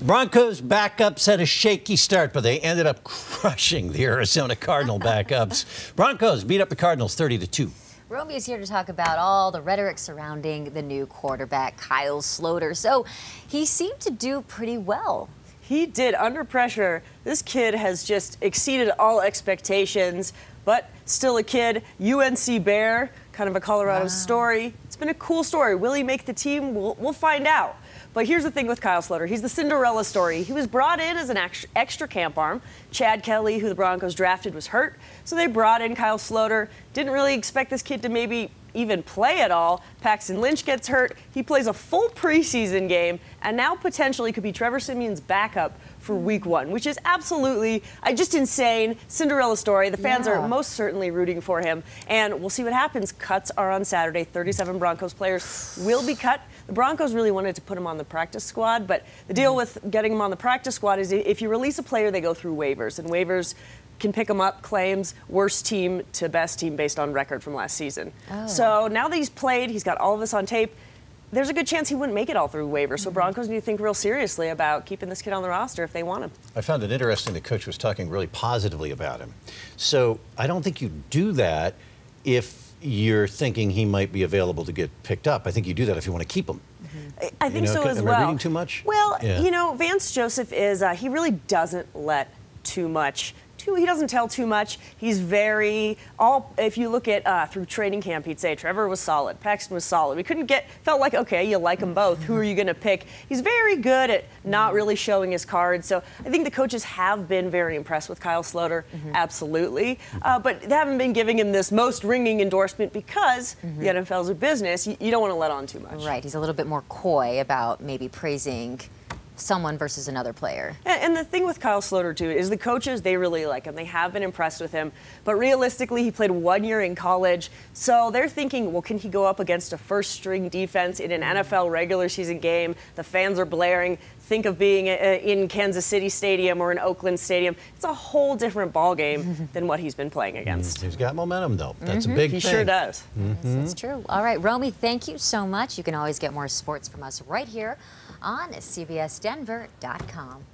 Broncos backups had a shaky start, but they ended up crushing the Arizona Cardinal backups. Broncos beat up the Cardinals 30-2. Romi is here to talk about all the rhetoric surrounding the new quarterback, Kyle Sloter. So he seemed to do pretty well. He did, under pressure. This kid has just exceeded all expectations, but still a kid. UNC Bear, kind of a Colorado story. It's been a cool story. Will he make the team? We'll find out. But here's the thing with Kyle Sloter. He's the Cinderella story. He was brought in as an extra camp arm. Chad Kelly, who the Broncos drafted, was hurt. So they brought in Kyle Sloter. Didn't really expect this kid to maybe even play at all. Paxton Lynch gets hurt. He plays a full preseason game and now potentially could be Trevor Siemian's backup for week 1, which is absolutely just insane. Cinderella story. The fans are most certainly rooting for him. And we'll see what happens. Cuts are on Saturday. 37 Broncos players will be cut. The Broncos really wanted to put him on the practice squad, but the deal with getting him on the practice squad is if you release a player, they go through waivers, and waivers can pick him up, claims worst team to best team based on record from last season. So now that he's played, he's got all of this on tape, there's a good chance he wouldn't make it all through waivers. So Broncos need to think real seriously about keeping this kid on the roster if they want him. I found it interesting the coach was talking really positively about him. So I don't think you do that if you're thinking he might be available to get picked up. I think you do that if you want to keep him. I think so as well. well. Am I reading too much? Well, you know, Vance Joseph is, he really doesn't let too much. He doesn't tell too much. He's very, if you look at through training camp, he'd say Trevor was solid, Paxton was solid. We felt like, okay, you like them both. Who are you going to pick? He's very good at not really showing his cards. So I think the coaches have been very impressed with Kyle Sloter, absolutely. But they haven't been giving him this most ringing endorsement because the NFL's a business. You don't want to let on too much. Right. He's a little bit more coy about maybe praising someone versus another player. And the thing with Kyle Sloter, too, is the coaches, they really like him. They have been impressed with him. But realistically, he played 1 year in college. So they're thinking, well, can he go up against a first-string defense in an NFL regular season game? The fans are blaring. Think of being in Kansas City Stadium or in Oakland Stadium. It's a whole different ballgame than what he's been playing against. He's got momentum, though. That's a big thing. He sure does. Yes, that's true. All right, Romi, thank you so much. You can always get more sports from us right here on CBSDenver.com.